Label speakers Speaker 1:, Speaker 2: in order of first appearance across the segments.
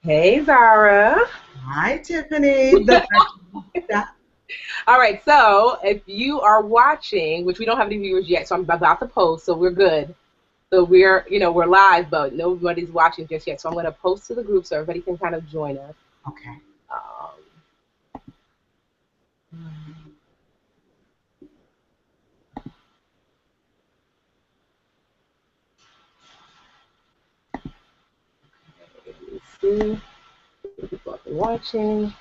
Speaker 1: Hey, Zara.
Speaker 2: Hi, Tiffany.
Speaker 1: All right, so if you are watching, which we don't have any viewers yet, so I'm about to post, so we're good. So we're live, but nobody's watching just yet. So I'm going to post to the group so everybody can kind of join us.
Speaker 2: Okay.
Speaker 1: Um, let's see. People have been watching.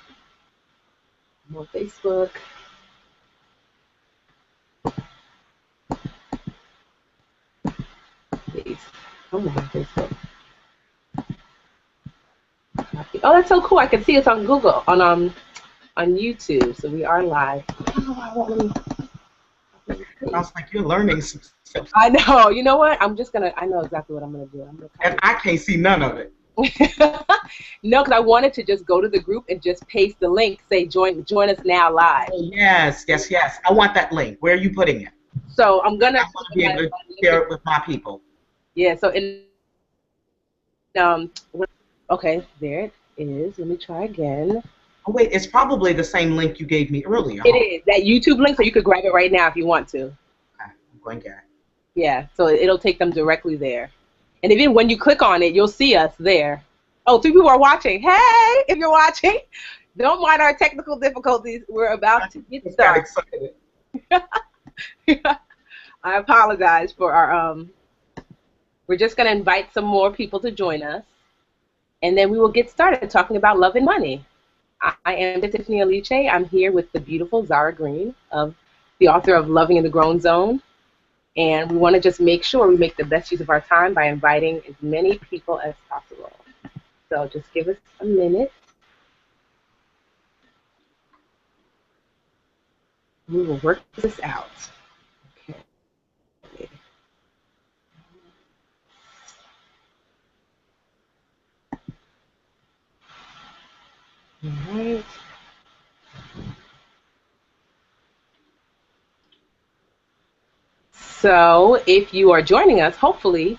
Speaker 1: I'm on Facebook. Please. Come on, Facebook. Oh, that's so cool. I can see it's on Google, on YouTube. So we are live.
Speaker 2: Sounds like you're learning some stuff.
Speaker 1: I know. You know what? I know exactly what I'm gonna do. I'm gonna
Speaker 2: And I can't see none of it.
Speaker 1: No, because I wanted to just go to the group and just paste the link, say join us now live.
Speaker 2: Oh, yes, yes, yes. I want that link. Where are you putting it?
Speaker 1: So I'm gonna
Speaker 2: I want to be able to share it with my people.
Speaker 1: yeah. So um okay, there it is. Let me try again.
Speaker 2: Oh, wait, it's probably the same link you gave me earlier.
Speaker 1: It is that YouTube link, so you could grab it right now if you want to.
Speaker 2: Okay, I'm going to get it.
Speaker 1: Yeah, so it'll take them directly there. And even when you click on it, you'll see us there. Oh, 3 people are watching. Hey, if you're watching, don't mind our technical difficulties. We're about to get started. I apologize for our we're just going to invite some more people to join us, and then we will get started talking about love and money. I am Tiffany Aliche. I'm here with the beautiful Zara Green, of the author of Loving in the Grown Zone. And we want to just make sure we make the best use of our time by inviting as many people as possible. So just give us a minute. We will work this out. Okay. All right. So if you are joining us, hopefully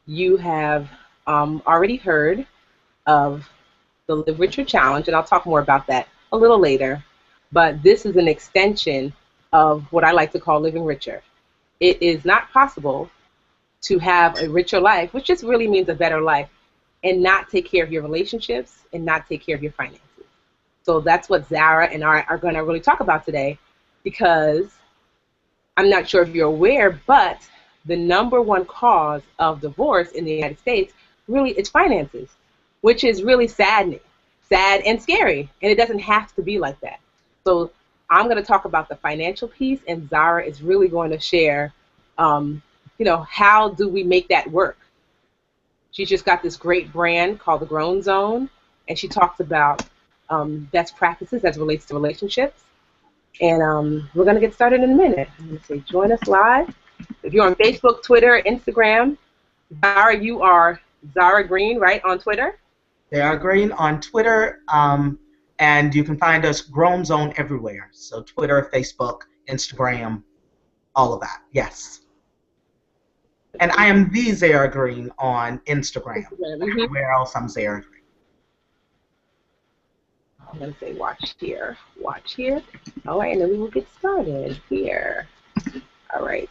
Speaker 1: you have already heard of the Live Richer Challenge, and I'll talk more about that a little later. But this is an extension of what I like to call living richer. It is not possible to have a richer life, which just really means a better life, and not take care of your relationships and not take care of your finances. So that's what Zara and I are going to really talk about today, because I'm not sure if you're aware, but the #1 cause of divorce in the United States really is finances, which is really saddening, sad and scary, and it doesn't have to be like that. So I'm going to talk about the financial piece, and Zara is really going to share, how do we make that work? She's just got this great brand called the Grown Zone, and she talks about best practices as it relates to relationships. And we're going to get started in a minute. I'm going to say join us live. If you're on Facebook, Twitter, Instagram, Zara, you are Zara Green, right, on Twitter?
Speaker 2: Zara Green on Twitter, and you can find us Grown Zone everywhere. So Twitter, Facebook, Instagram, all of that. Yes. And I am the Zara Green on Instagram. Everywhere else, I'm Zara Green.
Speaker 1: I'm going to say watch here. Watch here. All right, and then we will get started here. All right.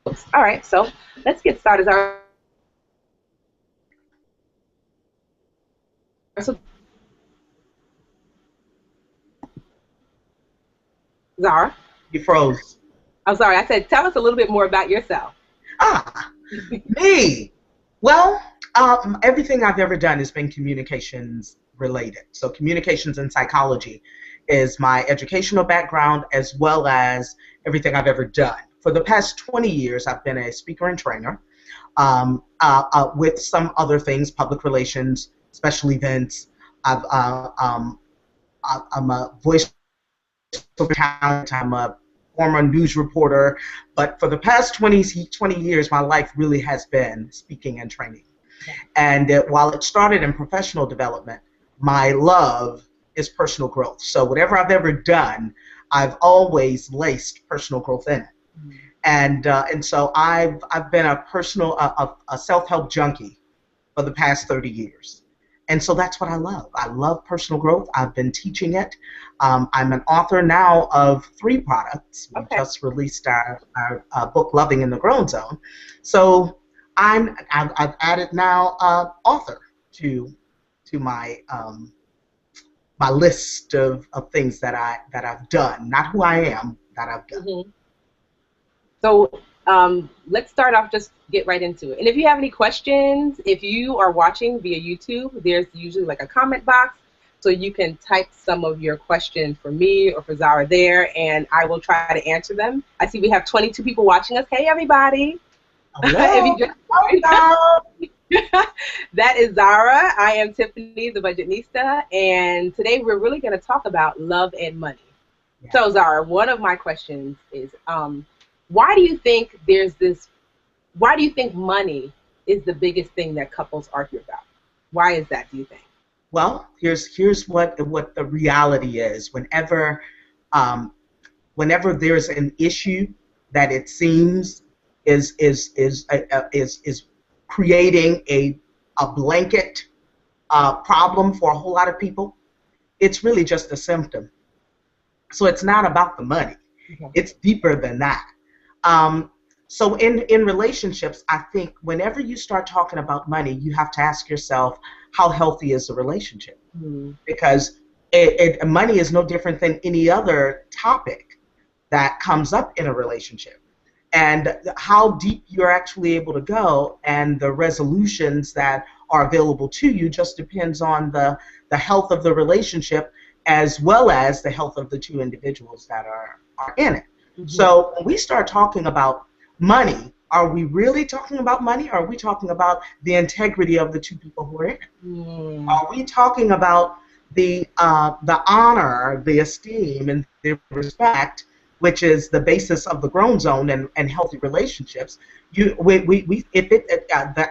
Speaker 1: Oops. All right, so let's get started. Zara?
Speaker 2: You froze.
Speaker 1: I'm sorry, I said tell us a little bit more about yourself.
Speaker 2: Me. Well, everything I've ever done has been communications related. So communications and psychology is my educational background, as well as everything I've ever done. For the past 20 years, I've been a speaker and trainer, with some other things, public relations, special events. I'm a voice over talent. I'm a former news reporter, but for the past 20 years, my life really has been speaking and training. And while it started in professional development, my love is personal growth. So whatever I've ever done, I've always laced personal growth in it. And so I've been a self-help junkie for the past 30 years. And so that's what I love. I love personal growth. I've been teaching it. I'm an author now of 3 products. We
Speaker 1: Okay.
Speaker 2: just released our book, Loving in the Grown Zone. So I've added now author to my my list of things that I've done, not who I am, that I've done.
Speaker 1: Mm-hmm. So let's start off, just get right into it. And if you have any questions, if you are watching via YouTube, there's usually like a comment box. So you can type some of your questions for me or for Zara there, and I will try to answer them. I see we have 22 people watching us. Hey, everybody. If you just that is Zara. I am Tiffany, the Budgetnista, and today we're really going to talk about love and money. Yeah. So Zara, one of my questions is, why do you think money is the biggest thing that couples argue about? Why is that, do you think?
Speaker 2: Well, here's what the reality is. Whenever there's an issue that it seems is creating a blanket problem for a whole lot of people, it's really just a symptom. So it's not about the money. Okay. It's deeper than that. So in relationships, I think whenever you start talking about money, you have to ask yourself, how healthy is the relationship? Mm. Because money is no different than any other topic that comes up in a relationship. And how deep you're actually able to go and the resolutions that are available to you just depends on the health of the relationship as well as the health of the 2 individuals that are in it. Mm-hmm. So when we start talking about money, are we really talking about money, or are we talking about the integrity of the 2 people who are in it? Mm. Are we talking about the honor, the esteem, and the respect, which is the basis of the grown zone and healthy relationships? The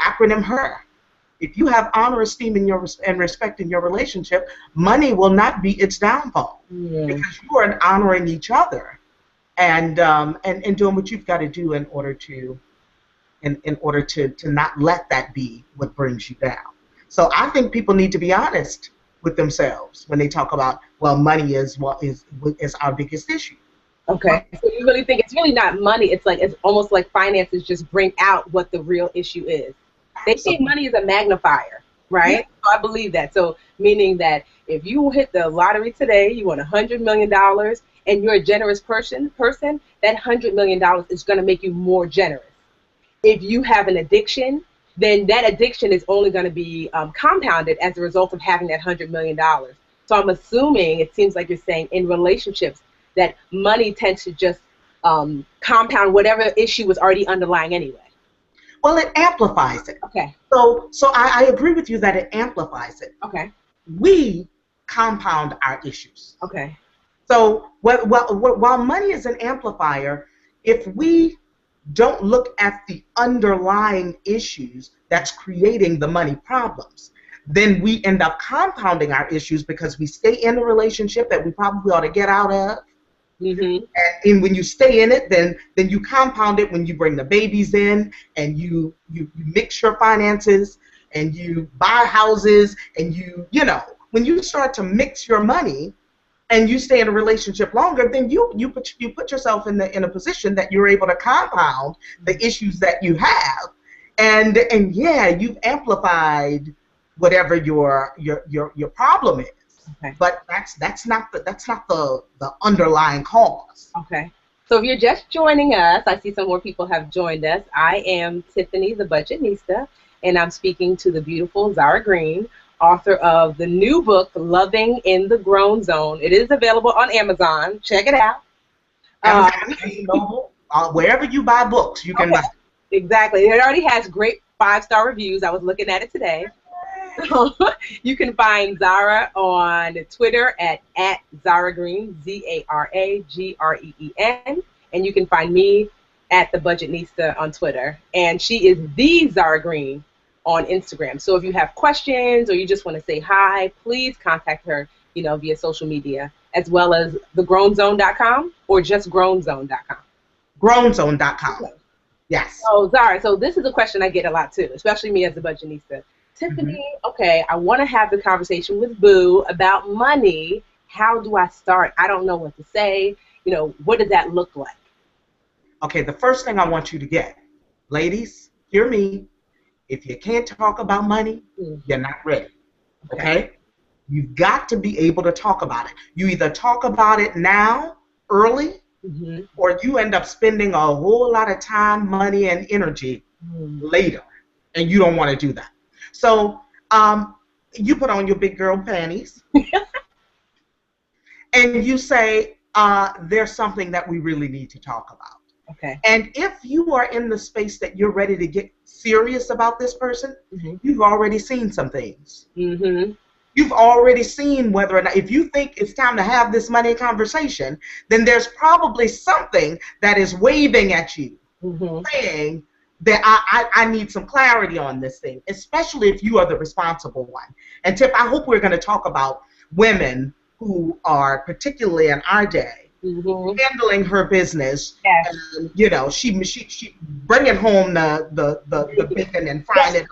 Speaker 2: acronym HER. If you have honor, esteem, and respect in your relationship, money will not be its downfall. Mm. Because you are honoring each other and doing what you've got to do in order to not let that be what brings you down. So I think people need to be honest with themselves when they talk about, well, money is our biggest issue.
Speaker 1: Okay, so you really think it's really not money? It's almost like finances just bring out what the real issue is. They say money is a magnifier, right? Yeah. So I believe that. So meaning that if you hit the lottery today, you won $100 million, and you're a generous person, that $100 million is going to make you more generous. If you have an addiction, then that addiction is only going to be compounded as a result of having that $100 million. So I'm assuming, it seems like you're saying, in relationships, that money tends to just compound whatever issue was already underlying anyway.
Speaker 2: Well, it amplifies it. Okay. So I agree with you that it amplifies it. Okay. We compound our issues. Okay. So while money is an amplifier, if we don't look at the underlying issues that's creating the money problems, then we end up compounding our issues because we stay in a relationship that we probably ought to get out of. Mm-hmm. And when you stay in it, then you compound it when you bring the babies in and you mix your finances and you buy houses and when you start to mix your money and you stay in a relationship longer, then you put yourself in a position that you're able to compound the issues that you have, and yeah, you've amplified whatever your problem is. Okay. But that's not the underlying cause.
Speaker 1: Okay. So if you're just joining us, I see some more people have joined us. I am Tiffany, the Budgetnista, and I'm speaking to the beautiful Zara Green, author of the new book, Loving in the Grown Zone. It is available on Amazon. Check it out.
Speaker 2: Wherever you buy books, you can buy it.
Speaker 1: Exactly. It already has great 5-star reviews. I was looking at it today. So you can find Zara on Twitter at Zara Green, ZaraGreen, and you can find me at the Budgetnista on Twitter. And she is the Zara Green on Instagram. So if you have questions or you just want to say hi, please contact her, via social media, as well as thegrownzone.com or just grownzone.com.
Speaker 2: Grownzone.com. Okay. Yes.
Speaker 1: So Zara, so this is a question I get a lot too, especially me as a Budgetnista. Tiffany, okay, I want to have the conversation with Boo about money. How do I start? I don't know what to say. What does that look like?
Speaker 2: Okay, the first thing I want you to get, ladies, hear me. If you can't talk about money, you're not ready. Okay? You've got to be able to talk about it. You either talk about it now, early, or you end up spending a whole lot of time, money, and energy later, and you don't want to do that. So you put on your big girl panties, and you say, there's something that we really need to talk about.
Speaker 1: Okay.
Speaker 2: And if you are in the space that you're ready to get serious about this person, you've already seen some things. You've already seen whether or not, if you think it's time to have this money conversation, then there's probably something that is waving at you, saying that I need some clarity on this thing, especially if you are the responsible one. And Tiff, I hope we're going to talk about women who are, particularly in our day, handling her business.
Speaker 1: Yes.
Speaker 2: And, she bringing home the bacon and frying it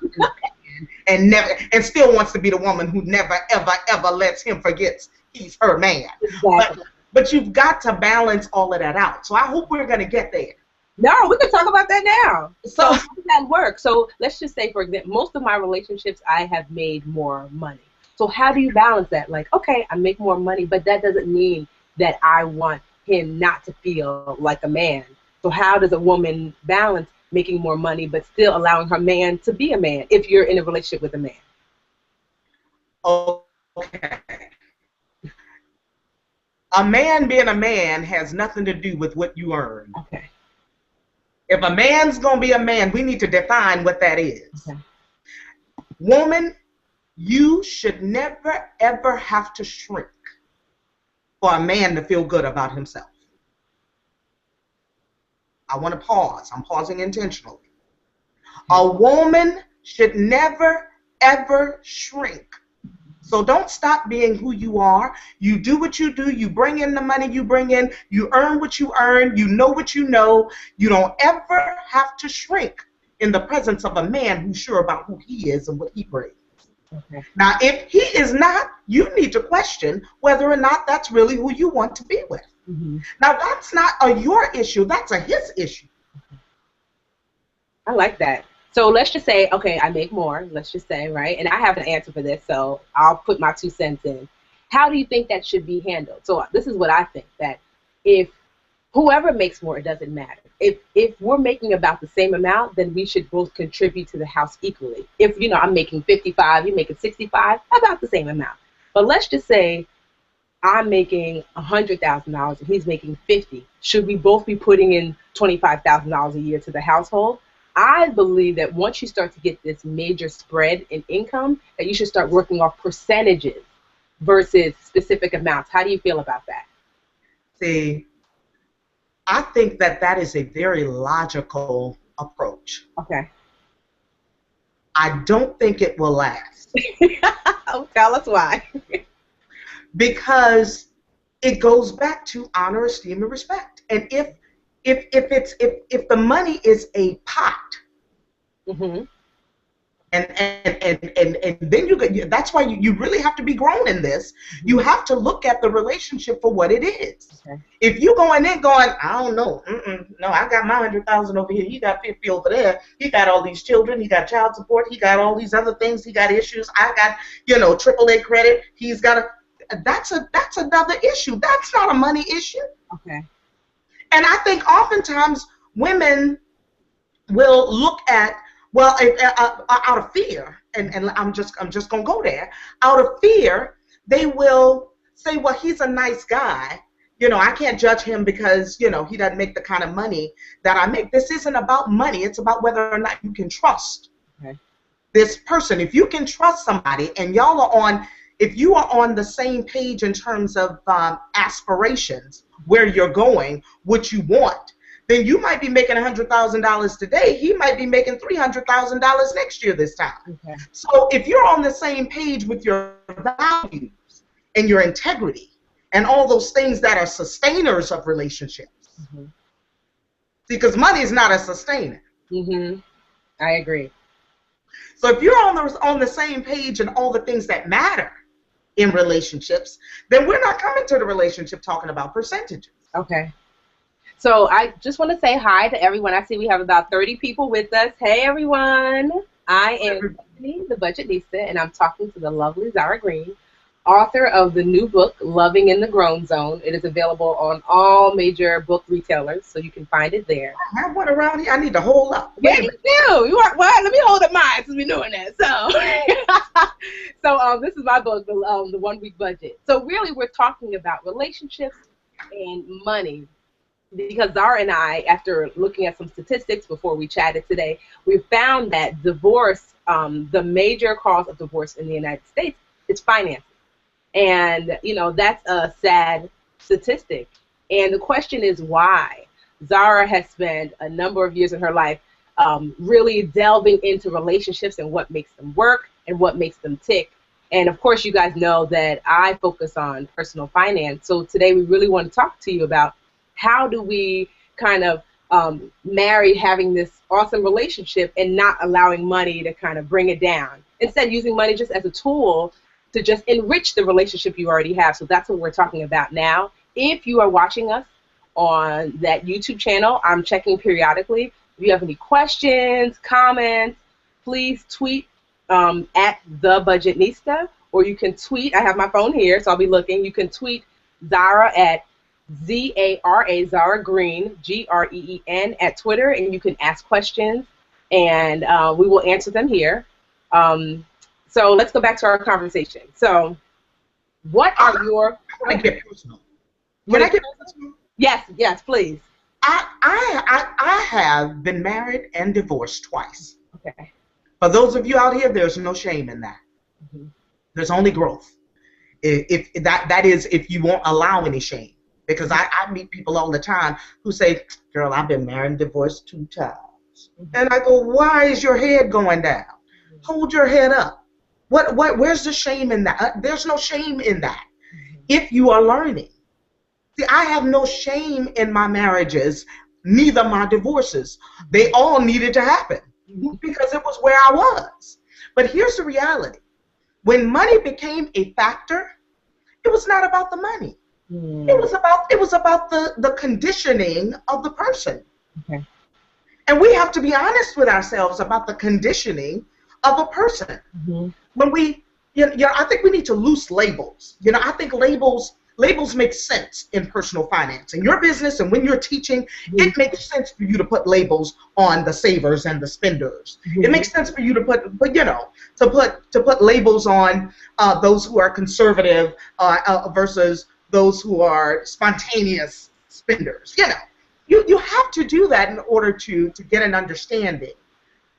Speaker 2: and still wants to be the woman who never ever lets him forget he's her man.
Speaker 1: Exactly.
Speaker 2: But you've got to balance all of that out. So I hope we're going to get there.
Speaker 1: No, we can talk about that now. So how does that work? So let's just say, for example, most of my relationships, I have made more money. So how do you balance that? Like, okay, I make more money, but that doesn't mean that I want him not to feel like a man. So how does a woman balance making more money but still allowing her man to be a man if you're in a relationship with a man?
Speaker 2: Okay. A man being a man has nothing to do with what you earn.
Speaker 1: Okay.
Speaker 2: If a man's going to be a man, we need to define what that is. Okay. Woman, you should never, ever have to shrink for a man to feel good about himself. I want to pause. I'm pausing intentionally. A woman should never, ever shrink. So don't stop being who you are. You do what you do. You bring in the money you bring in. You earn what you earn. You know what you know. You don't ever have to shrink in the presence of a man who's sure about who he is and what he brings. Okay. Now, if he is not, you need to question whether or not that's really who you want to be with. Now, that's not your issue. That's a his issue.
Speaker 1: I like that. So let's just say, okay, I make more, let's just say, right? And I have an answer for this, so I'll put my 2 cents in. How do you think that should be handled? So this is what I think, that if whoever makes more, it doesn't matter. If we're making about the same amount, then we should both contribute to the house equally. If, I'm making 55, you're making 65, about the same amount. But let's just say I'm making $100,000 and he's making 50. Should we both be putting in $25,000 a year to the household? I believe that once you start to get this major spread in income, that you should start working off percentages versus specific amounts. How do you feel about that?
Speaker 2: See, I think that is a very logical approach.
Speaker 1: Okay.
Speaker 2: I don't think it will last.
Speaker 1: Tell us why.
Speaker 2: Because it goes back to honor, esteem, and respect. And if the money is a pot, and then that's why you really have to be grown in this. You have to look at the relationship for what it is. Okay. If you going in going, I don't know, no, I got my 100,000 over here, he got 50 over there, he got all these children, he got child support, he got all these other things, he got issues, I got AAA credit, he's got that's another issue. That's not a money issue.
Speaker 1: Okay.
Speaker 2: And I think oftentimes women will look at, well, out of fear, and I'm just gonna go there. Out of fear, they will say, well, he's a nice guy. I can't judge him because he doesn't make the kind of money that I make. This isn't about money. It's about whether or not you can trust this person. If you can trust somebody, and y'all are on. If you are on the same page in terms of aspirations, where you're going, what you want, then you might be making $100,000 today. He might be making $300,000 next year this time. Okay. So if you're on the same page with your values and your integrity and all those things that are sustainers of relationships, because money is not a sustainer.
Speaker 1: I agree.
Speaker 2: So if you're on the same page and all the things that matter in relationships, then we're not coming to the relationship talking about percentages.
Speaker 1: Okay. So I just want to say hi to everyone. I see we have about 30 people with us. Hey, everyone. I am Tiffany, the Budgetnista, and I'm talking to the lovely Zara Green, author of the new book, Loving in the Grown Zone. It is available on all major book retailers, so you can find it there.
Speaker 2: I have one around here. I need to hold up.
Speaker 1: Yeah, you do. You are, well, let me hold up mine since we're doing that. So this is my book, the 1 Week Budget. So really, we're talking about relationships and money. Because Zara and I, after looking at some statistics before we chatted today, we found that divorce, the major cause of divorce in the United States is finances. And, you know, that's a sad statistic. And the question is why? Zara has spent a number of years in her life really delving into relationships and what makes them work and what makes them tick. And, of course, you guys know that I focus on personal finance. So today we really want to talk to you about how do we kind of marry having this awesome relationship and not allowing money to kind of bring it down. Instead, using money just as a tool to just enrich the relationship you already have. So that's what we're talking about now. If you are watching us on that YouTube channel, I'm checking periodically. If you have any questions, comments, please tweet at The Budgetnista, or you can tweet. I have my phone here, so I'll be looking. You can tweet Zara at Zara, Zara Green, Green, at Twitter, and you can ask questions, and we will answer them here. So let's go back to our conversation. So, what are your?
Speaker 2: Can I get personal? Can I get personal?
Speaker 1: Yes, please.
Speaker 2: I have been married and divorced twice.
Speaker 1: Okay.
Speaker 2: For those of you out here, there's no shame in that. Mm-hmm. There's only growth. If that is, if you won't allow any shame. Because I meet people all the time who say, girl, I've been married and divorced 2 times. Mm-hmm. And I go, why is your head going down? Mm-hmm. Hold your head up. Where's the shame in that? There's no shame in that. Mm-hmm. If you are learning. See, I have no shame in my marriages, neither my divorces. They all needed to happen because it was where I was. But here's the reality. When money became a factor, it was not about the money. It was about the conditioning of the person. Okay. And we have to be honest with ourselves about the conditioning of a person. Mm-hmm. When we, I think we need to loose labels. I think labels make sense in personal finance. In your business and when you're teaching, mm-hmm. It makes sense for you to put labels on the savers and the spenders. Mm-hmm. It makes sense for you to put labels on those who are conservative versus those who are spontaneous spenders. You have to do that in order to get an understanding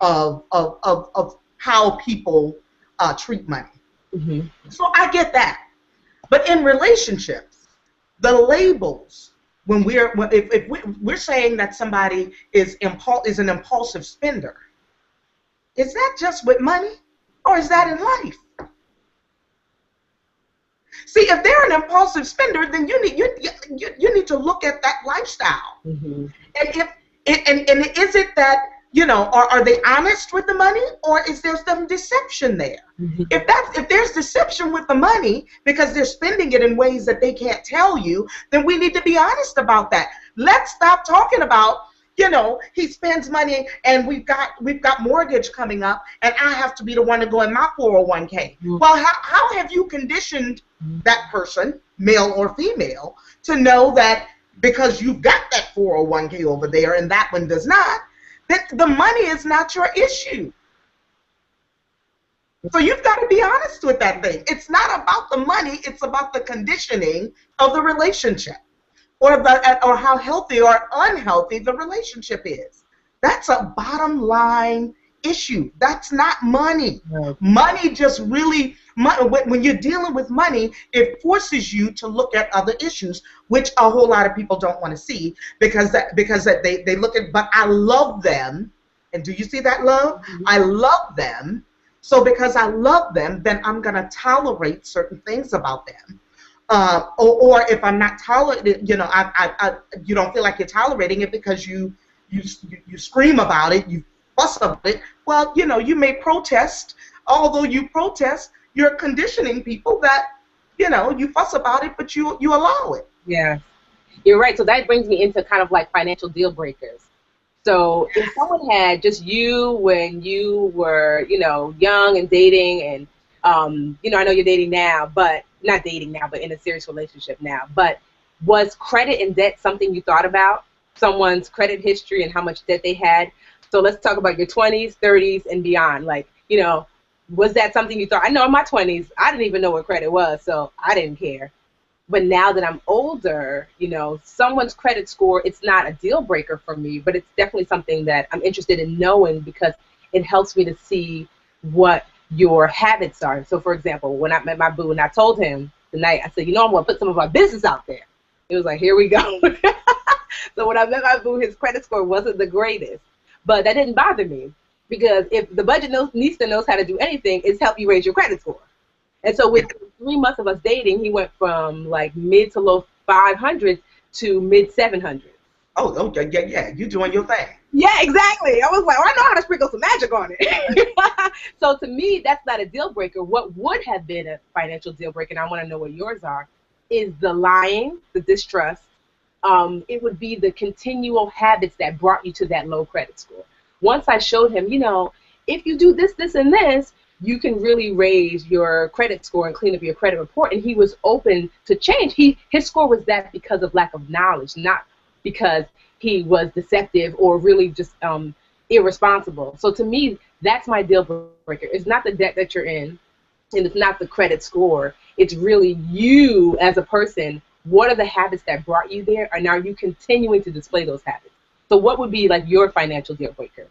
Speaker 2: of how people treat money. Mm-hmm. So I get that. But in relationships, the labels, if we're saying that somebody is an impulsive spender, is that just with money or is that in life? See, if they're an impulsive spender, then you need to look at that lifestyle. Mm-hmm. And is it that are they honest with the money, or is there some deception there? Mm-hmm. If there's deception with the money because they're spending it in ways that they can't tell you, then we need to be honest about that. Let's stop talking about he spends money and we've got mortgage coming up and I have to be the one to go in my 401k. Mm-hmm. Well, how have you conditioned that person, male or female, to know that because you've got that 401k over there and that one does not, that the money is not your issue? So you've got to be honest with that thing. It's not about the money, it's about the conditioning of the relationship. Or how healthy or unhealthy the relationship is. That's a bottom line issue. That's not money. Right. Money just really, when you're dealing with money, it forces you to look at other issues, which a whole lot of people don't want to see because they look at, but I love them. And do you see that love? Mm-hmm. I love them. So because I love them, then I'm going to tolerate certain things about them. Or if I'm not tolerating, you don't feel like you're tolerating it because you scream about it, you fuss about it. Well, you know, you may protest. Although you protest, you're conditioning people that, you know, you fuss about it, but you allow it.
Speaker 1: Yeah, you're right. So that brings me into kind of like financial deal breakers. So if someone had just you when you were, you know, young and dating, and you know, I know you're dating now, but not dating now, but in a serious relationship now. But was credit and debt something you thought about? Someone's credit history and how much debt they had. So let's talk about your 20s, 30s, and beyond. Like, you know, was that something you thought? I know in my 20s, I didn't even know what credit was, so I didn't care. But now that I'm older, you know, someone's credit score, it's not a deal breaker for me, but it's definitely something that I'm interested in knowing because it helps me to see what your habits are. So, for example, when I met my boo and I told him tonight, I said, you know, I'm going to put some of our business out there. It was like, here we go. So when I met my boo, his credit score wasn't the greatest. But that didn't bother me because if the Budgetnista knows how to do anything, it's help you raise your credit score. And so within 3 months of us dating, he went from like mid to low 500s to mid 700s.
Speaker 2: Oh, okay, yeah, you doing your thing.
Speaker 1: Yeah, exactly. I was like, I know how to sprinkle some magic on it. So to me, that's not a deal breaker. What would have been a financial deal breaker, and I want to know what yours are, is the lying, the distrust. It would be the continual habits that brought you to that low credit score. Once I showed him, you know, if you do this, this, and this, you can really raise your credit score and clean up your credit report. And he was open to change. His score was that because of lack of knowledge, not because he was deceptive or really just irresponsible. So to me, that's my deal breaker. It's not the debt that you're in, and it's not the credit score. It's really you as a person. What are the habits that brought you there, and are you continuing to display those habits? So what would be like your financial deal breakers?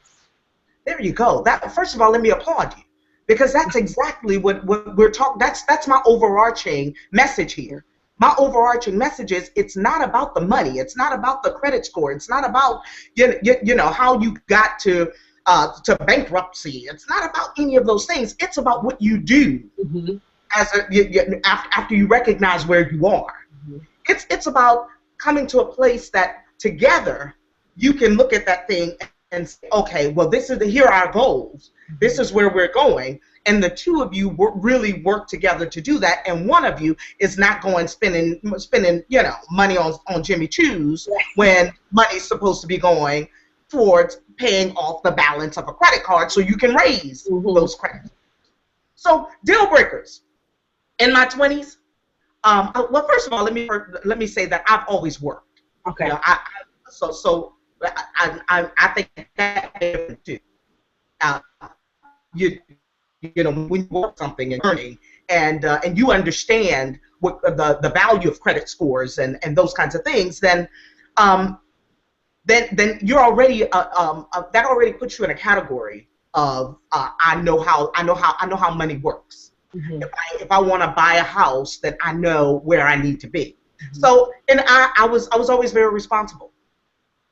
Speaker 2: There you go. That, first of all, let me applaud you, because that's exactly what we're talking. That's my overarching message here. My overarching message is it's not about the money. It's not about the credit score. It's not about you know how you got to bankruptcy. It's not about any of those things. It's about what you do as after you recognize where you are. It's about coming to a place that together you can look at that thing and say, okay, well, here are our goals. This is where we're going. And the two of you really work together to do that. And one of you is not going spending you know, money on Jimmy Choo's when money's supposed to be going towards paying off the balance of a credit card so you can raise those credits. So deal breakers. In my 20s, well, first of all, let me say that I've always worked.
Speaker 1: Okay.
Speaker 2: You know, I think that too. You know, when you work something and earning, and you understand what the value of credit scores and those kinds of things, then you're already that already puts you in a category of I know how money works. If I want to buy a house, then I know where I need to be. So, and I was always very responsible.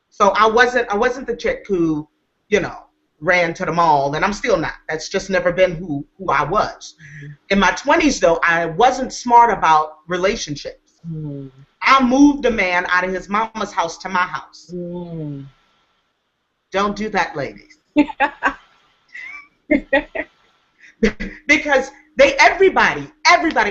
Speaker 2: So I wasn't the chick who, you know, ran to the mall, and I'm still not. That's just never been who I was. In my 20s, though, I wasn't smart about relationships. I moved a man out of his mama's house to my house. Don't do that, ladies. Because everybody,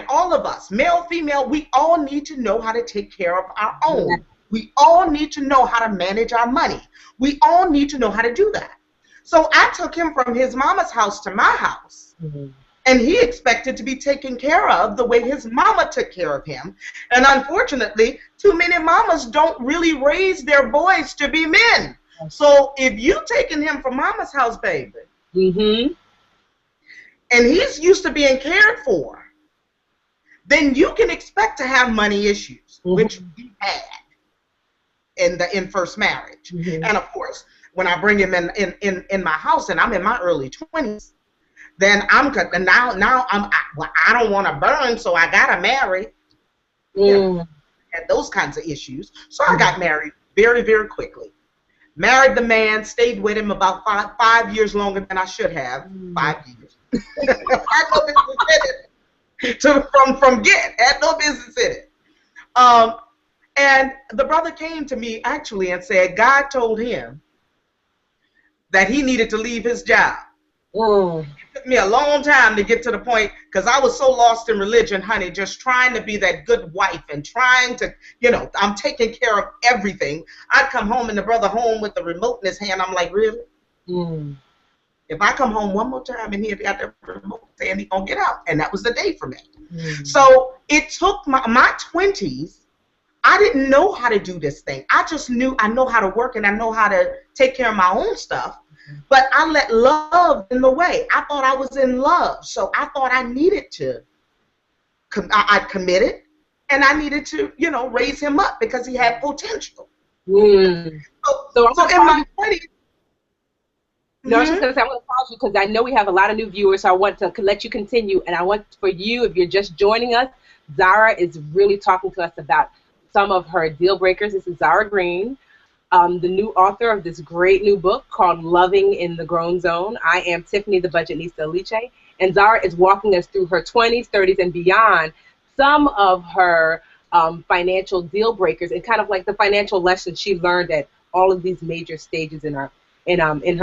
Speaker 2: all of us, male, female, we all need to know how to take care of our own. We all need to know how to manage our money. We all need to know how to do that. So I took him from his mama's house to my house, and he expected to be taken care of the way his mama took care of him. And unfortunately, too many mamas don't really raise their boys to be men. So if you taking him from mama's house, baby, and he's used to being cared for, then you can expect to have money issues, which we had in first marriage. And of course, when I bring him in my house and I'm in my early 20s, then now I don't want to burn, so I gotta marry. And those kinds of issues. So I got married very, very quickly. Married the man, stayed with him about five years longer than I should have. 5 years. Had no business in it. From get, had no business in it. And the brother came to me actually and said God told him that he needed to leave his job.
Speaker 1: Mm.
Speaker 2: It took me a long time to get to the point, because I was so lost in religion, honey, just trying to be that good wife and trying to, I'm taking care of everything. I'd come home and the brother home with the remote in his hand. I'm like, really?
Speaker 1: Mm.
Speaker 2: If I come home one more time and he had got the remote saying he's going to get out. And that was the day for me.
Speaker 1: Mm.
Speaker 2: So it took my 20s. I didn't know how to do this thing. I just knew I know how to work and I know how to take care of my own stuff. But I let love in the way. I thought I was in love. So I thought I needed to. I committed and I needed to, raise him up because he had potential.
Speaker 1: Mm. So
Speaker 2: in my 20s.
Speaker 1: No, I was just going to say, I want to pause you because I know we have a lot of new viewers, so I want to let you continue. And I want for you, if you're just joining us, Zara is really talking to us about some of her deal breakers. This is Zara Green, the new author of this great new book called Loving in the Grown Zone. I am Tiffany, the Budgetnista Aliche, and Zara is walking us through her 20s, 30s, and beyond, some of her financial deal breakers and kind of like the financial lessons she learned at all of these major stages in her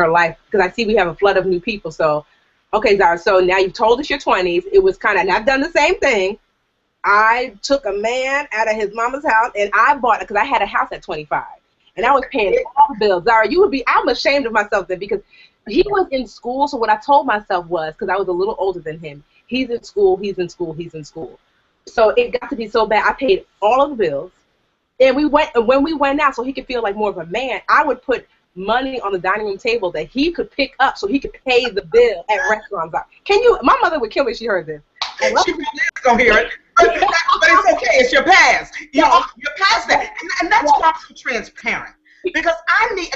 Speaker 1: life. Because I see we have a flood of new people. So, okay, Zara, so now you've told us your 20s. It was kind of, and I've done the same thing. I took a man out of his mama's house and I bought it because I had a house at 25 and I was paying all the bills. Zara, I'm ashamed of myself then because he was in school. So what I told myself was, because I was a little older than him, he's in school, he's in school, he's in school. So it got to be so bad. I paid all of the bills and when we went out so he could feel like more of a man, I would put money on the dining room table that he could pick up so he could pay the bill at restaurants. My mother would kill me if she heard this.
Speaker 2: She probably is going to hear it. But it's okay. It's your past. You're past that. And that's why I'm so transparent. Because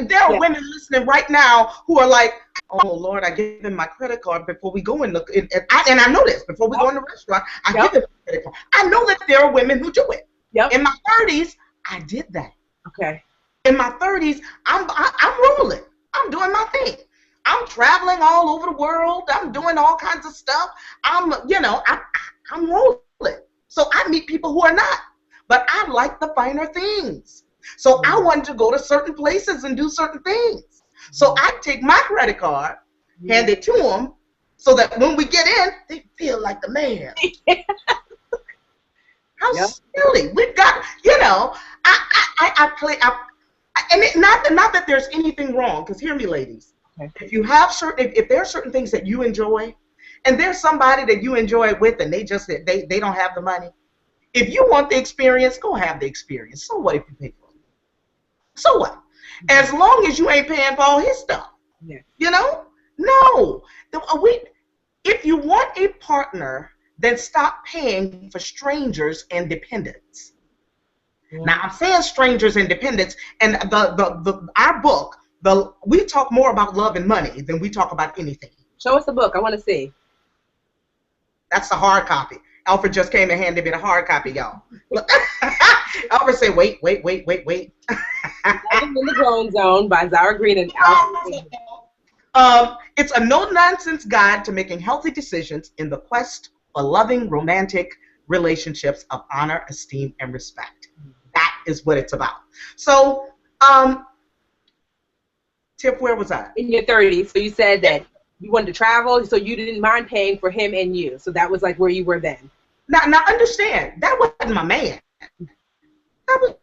Speaker 2: there are women listening right now who are like, oh, Lord, I give them my credit card before we go in. And I know this. Before we go in the restaurant, I give them my credit card. I know that there are women who do it.
Speaker 1: Yep.
Speaker 2: In my 30s, I did that.
Speaker 1: Okay.
Speaker 2: In my 30s, I'm rolling. I'm doing my thing. I'm traveling all over the world. I'm doing all kinds of stuff. I'm rolling. So I meet people who are not. But I like the finer things. So I wanted to go to certain places and do certain things. So I take my credit card, hand it to them, so that when we get in, they feel like the man. How silly. We've got, I play, and not that there's anything wrong, because hear me, ladies. Okay. If there are certain things that you enjoy, and there's somebody that you enjoy it with, and they don't have the money. If you want the experience, go have the experience. So what if you pay for it? So what? As long as you ain't paying for all his stuff. Yeah. No. If you want a partner, then stop paying for strangers and dependents. Yeah. Now I'm saying strangers and dependents, and our book, we talk more about love and money than we talk about anything.
Speaker 1: Show us the book. I want to see.
Speaker 2: That's the hard copy. Alfred just came and handed me the hard copy, y'all. Alfred said, wait.
Speaker 1: Living in the Grown Zone by Zara Green and Alfred.
Speaker 2: It's a no-nonsense guide to making healthy decisions in the quest for loving, romantic relationships of honor, esteem, and respect. That is what it's about. So, Tiff, where was I?
Speaker 1: In your 30s. So you said that you wanted to travel, so you didn't mind paying for him and you. So that was like where you were then.
Speaker 2: Now understand, that wasn't my man. That was,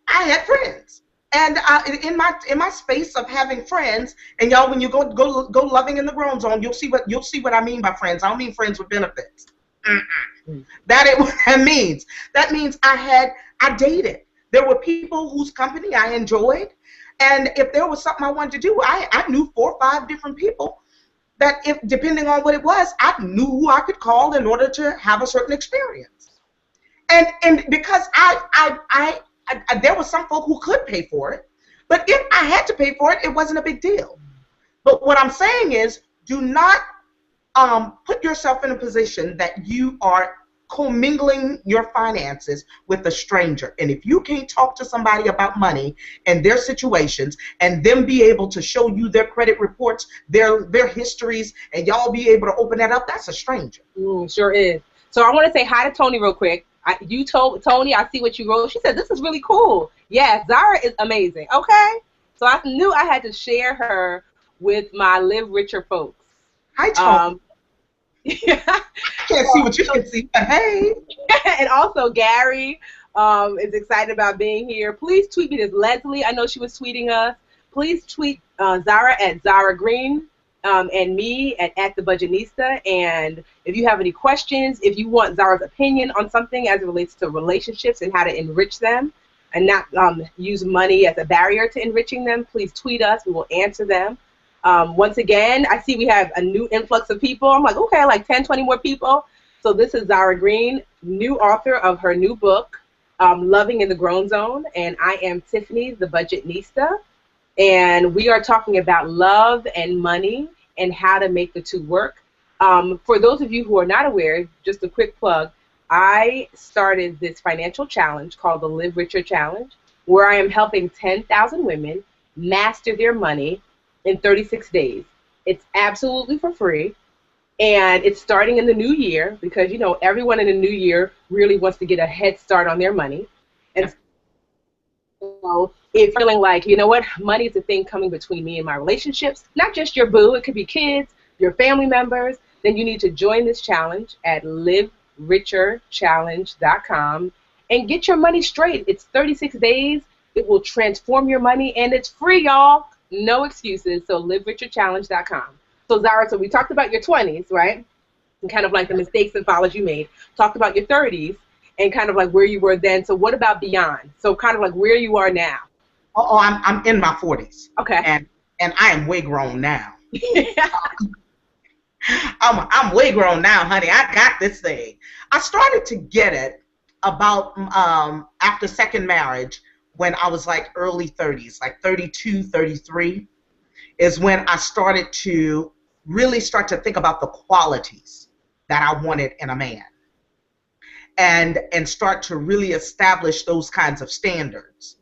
Speaker 2: I had friends. And in my space of having friends, and y'all, when you go loving in the grown zone, you'll see what I mean by friends. I don't mean friends with benefits. That ain't what that means. That means I dated. There were people whose company I enjoyed, and if there was something I wanted to do, I knew 4 or 5 different people that, if depending on what it was, I knew who I could call in order to have a certain experience. And because there was some folk who could pay for it, but if I had to pay for it, it wasn't a big deal. But what I'm saying is, do not put yourself in a position that you are commingling your finances with a stranger. And if you can't talk to somebody about money and their situations, and them be able to show you their credit reports, their histories, and y'all be able to open that up, that's a stranger.
Speaker 1: Sure is. So I want to say hi to Tony real quick. You told Tony, I see what you wrote. She said, this is really cool. Yeah, Zara is amazing. Okay. So I knew I had to share her with my Live Richer folks.
Speaker 2: Hi, Tony.
Speaker 1: Yeah.
Speaker 2: Can't see what you can see, but hey.
Speaker 1: And also Gary is excited about being here. Please tweet me this. Leslie, I know she was tweeting us. Please tweet Zara at Zara Green and me at the Budgetnista. And if you have any questions, if you want Zara's opinion on something as it relates to relationships and how to enrich them and not use money as a barrier to enriching them, please tweet us. We will answer them. Once again, I see we have a new influx of people. I'm like, okay, like 10, 20 more people. So this is Zara Green, new author of her new book, Loving in the Grown Zone, and I am Tiffany, the Budgetnista, and we are talking about love and money and how to make the two work. For those of you who are not aware, just a quick plug, I started this financial challenge called the Live Richer Challenge, where I am helping 10,000 women master their money in 36 days. It's absolutely for free. And it's starting in the new year because, you know, everyone in the new year really wants to get a head start on their money. And so if you're feeling like, you know what, money is a thing coming between me and my relationships, not just your boo, it could be kids, your family members, then you need to join this challenge at livericherchallenge.com and get your money straight. It's 36 days. It will transform your money, and it's free, y'all. No excuses. So livericherchallenge.com. So Zara, so we talked about your 20s, right? And kind of like the mistakes and follies you made. Talked about your 30s and kind of like where you were then. So what about beyond? So kind of like where you are now.
Speaker 2: Oh, I'm in my 40s.
Speaker 1: Okay.
Speaker 2: And I am way grown now. I'm way grown now, honey. I got this thing. I started to get it about after second marriage when I was like early 30s, like 32, 33, is when I started to really start to think about the qualities that I wanted in a man, and start to really establish those kinds of standards.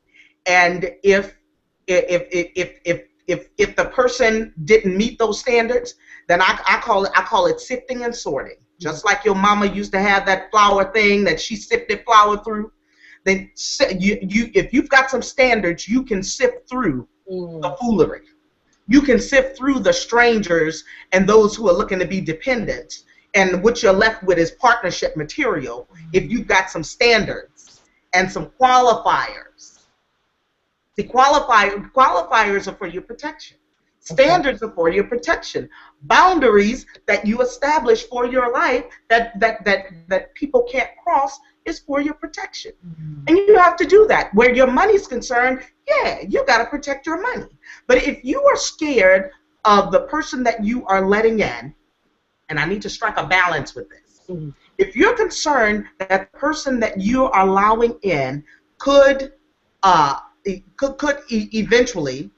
Speaker 2: And if the person didn't meet those standards, then I call it sifting and sorting. Just like your mama used to have that flour thing that she sifted flour through, then if you've got some standards, you can sift through the foolery. You can sift through the strangers and those who are looking to be dependent, and what you're left with is partnership material if you've got some standards and some qualifiers. The qualifiers are for your protection. Standards are for your protection. Boundaries that you establish for your life that people can't cross is for your protection. And you have to do that. Where your money's concerned, yeah, you got to protect your money. But if you are scared of the person that you are letting in, and I need to strike a balance with this, if you're concerned that the person that you are allowing in could eventually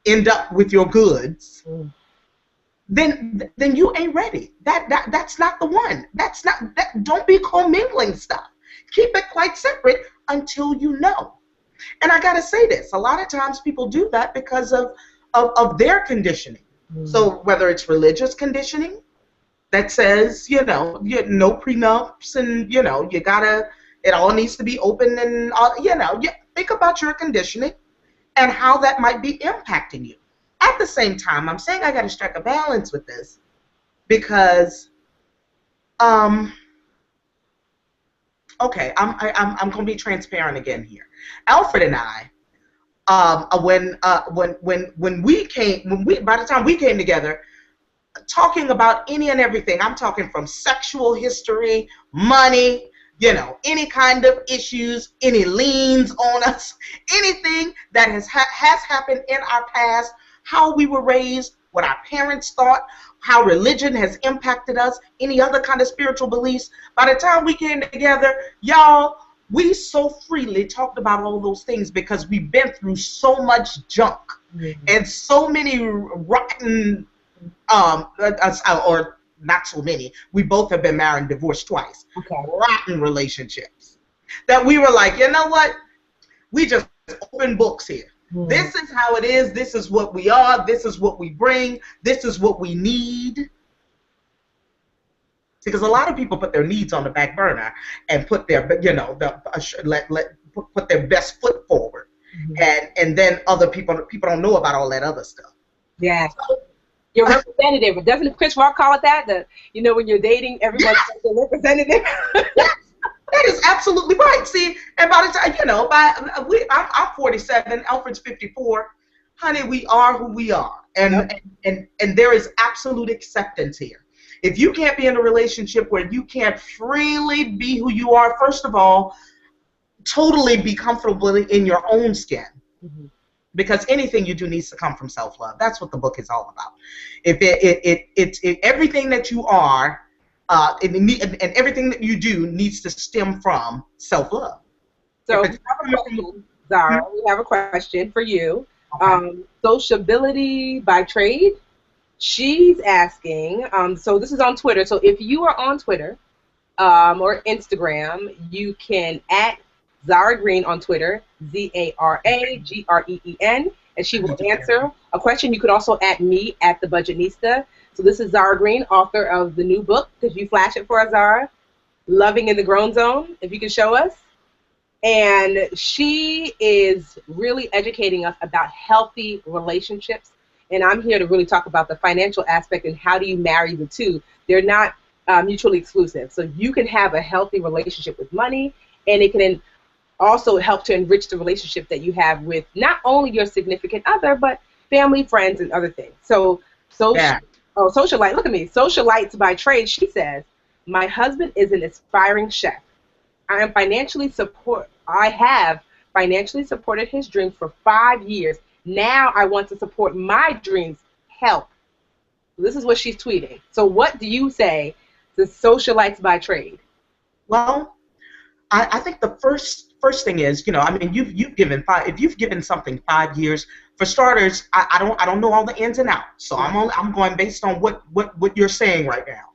Speaker 2: end up with your goods, then you ain't ready. That's not the one. Don't be commingling stuff. Keep it quite separate until you know. And I gotta say this, a lot of times people do that because of their conditioning. So whether it's religious conditioning that says, no prenups, and it all needs to be open, and think about your conditioning and how that might be impacting you. At the same time, I'm saying I got to strike a balance with this because, okay, I'm going to be transparent again here. Alfred and I, by the time we came together, talking about any and everything, I'm talking from sexual history, money, any kind of issues, any liens on us, anything that has happened in our past, how we were raised, what our parents thought, how religion has impacted us, any other kind of spiritual beliefs. By the time we came together, y'all, we so freely talked about all those things because we've been through so much junk and so many rotten, or not so many. We both have been married and divorced twice. Okay. Rotten relationships. That we were like, you know what? We just open books here. This is how it is. This is what we are. This is what we bring. This is what we need. Because a lot of people put their needs on the back burner and put their, put their best foot forward.
Speaker 1: Mhm.
Speaker 2: and then other people don't know about all that other stuff.
Speaker 1: Yes. Your representative. Doesn't Chris Rock call it that? When you're dating, everyone's
Speaker 2: Yes,
Speaker 1: your representative.
Speaker 2: yes, that is absolutely right. See, and by the time I'm 47, Alfred's 54. Honey, we are who we are,
Speaker 1: Yep.
Speaker 2: and there is absolute acceptance here. If you can't be in a relationship where you can't freely be who you are, first of all, totally be comfortable in your own skin,
Speaker 1: Mhm.
Speaker 2: because anything you do needs to come from self-love. That's what the book is all about. If everything that you are, and everything that you do needs to stem from self-love. If
Speaker 1: So we
Speaker 2: it's
Speaker 1: have a
Speaker 2: coming from
Speaker 1: question, Zara.
Speaker 2: the,
Speaker 1: We have a question for you.
Speaker 2: okay,
Speaker 1: Sociability by trade. She's asking. So this is on Twitter. So if you are on Twitter, or Instagram, you can at Zara Green on Twitter, ZaraGreen, and she
Speaker 2: I
Speaker 1: will
Speaker 2: need to pay her.
Speaker 1: answer a question. You could also at me at the Budgetnista. So this is Zara Green, author of the new book. Could you flash it for us, Zara? Loving in the Grown Zone, if you can show us. And she is really educating us about healthy relationships. And I'm here to really talk about the financial aspect and how do you marry the two. They're not mutually exclusive. So you can have a healthy relationship with money, and it can also help to enrich the relationship that you have with not only your significant other, but family, friends, and other things. So,
Speaker 2: Yeah.
Speaker 1: socialite, look at me, socialites by trade, she says, my husband is an aspiring chef. I have financially supported his dreams for 5 years. Now I want to support my dreams. Help. This is what she's tweeting. So what do you say to socialites by trade?
Speaker 2: Well, I think the first thing is, I mean, you've given five. If you've given something 5 years, for starters, I don't know all the ins and outs, so I'm going based on what you're saying right now.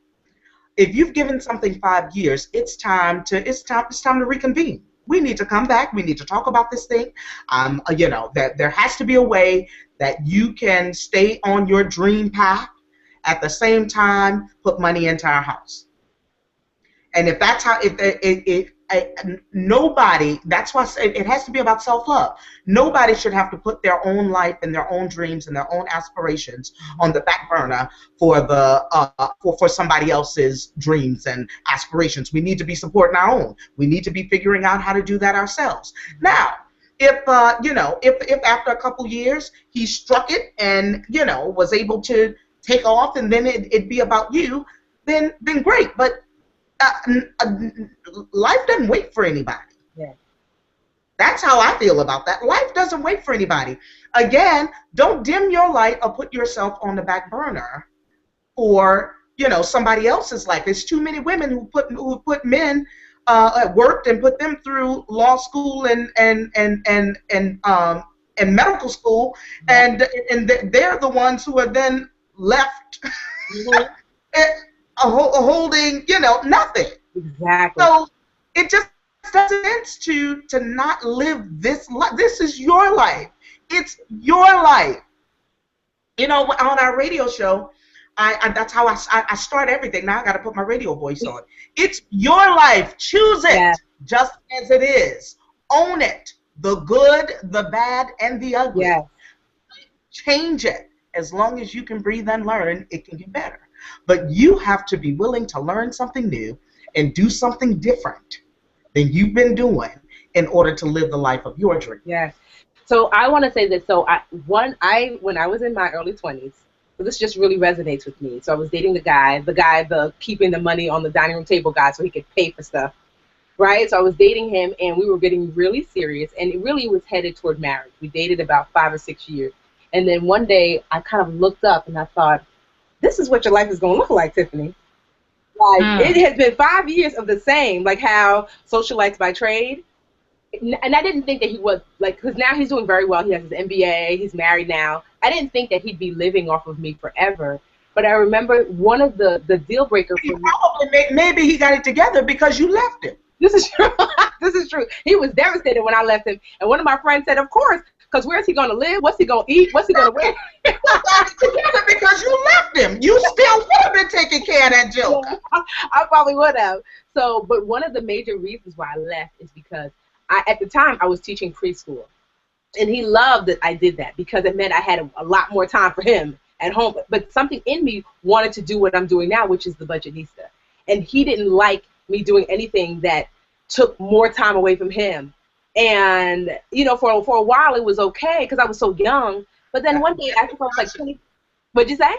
Speaker 2: If you've given something 5 years, it's time to reconvene. We need to come back. We need to talk about this thing. That there has to be a way that you can stay on your dream path at the same time put money into our house. And if that's how, nobody, that's why it has to be about self-love. Nobody should have to put their own life and their own dreams and their own aspirations on the back burner for somebody else's dreams and aspirations. We need to be supporting our own. We need to be figuring out how to do that ourselves. Now, if after a couple years he struck it and was able to take off, and then it'd be about you, then great. But uh, life doesn't wait for anybody.
Speaker 1: Yeah.
Speaker 2: That's how I feel about that. Life doesn't wait for anybody. Again, don't dim your light or put yourself on the back burner for somebody else's life. There's too many women who put men worked and put them through law school and medical school, and they're the ones who are then left
Speaker 1: Mhm.
Speaker 2: holding nothing.
Speaker 1: Exactly.
Speaker 2: So it just doesn't make sense to not live this life. This is your life. It's your life. On our radio show, that's how I start everything. Now I got to put my radio voice on. It's your life. Choose it,
Speaker 1: Yeah.
Speaker 2: just as it is. Own it. The good, the bad, and the ugly.
Speaker 1: Yeah.
Speaker 2: Change it. As long as you can breathe and learn, it can get better. But you have to be willing to learn something new and do something different than you've been doing in order to live the life of your dream.
Speaker 1: Yeah. So I want to say this. So when I was in my early 20s, so this just really resonates with me. So I was dating the keeping the money on the dining room table guy so he could pay for stuff, right? So I was dating him, and we were getting really serious, and it really was headed toward marriage. We dated about 5 or 6 years. And then one day I kind of looked up and I thought, this is what your life is going to look like, Tiffany. Like, it has been 5 years of the same, like how socialites by trade. And I didn't think that he was, like, because now he's doing very well. He has his MBA. He's married now. I didn't think that he'd be living off of me forever. But I remember one of the deal breaker for me.
Speaker 2: Maybe he got it together because you left him.
Speaker 1: This is true. This is true. He was devastated when I left him. And one of my friends said, of course, because where's he going to live? What's he going to eat? What's he going to wear?
Speaker 2: You got it together because you left him. You still would have been taking care of that joke.
Speaker 1: Yeah, I probably would have. So, but one of the major reasons why I left is because at the time I was teaching preschool. And he loved that I did that because it meant I had a lot more time for him at home. But something in me wanted to do what I'm doing now, which is the Budgetnista. And he didn't like me doing anything that took more time away from him. And, you know, for a while it was okay because I was so young. But then one day, I think I was like 20. What'd you say?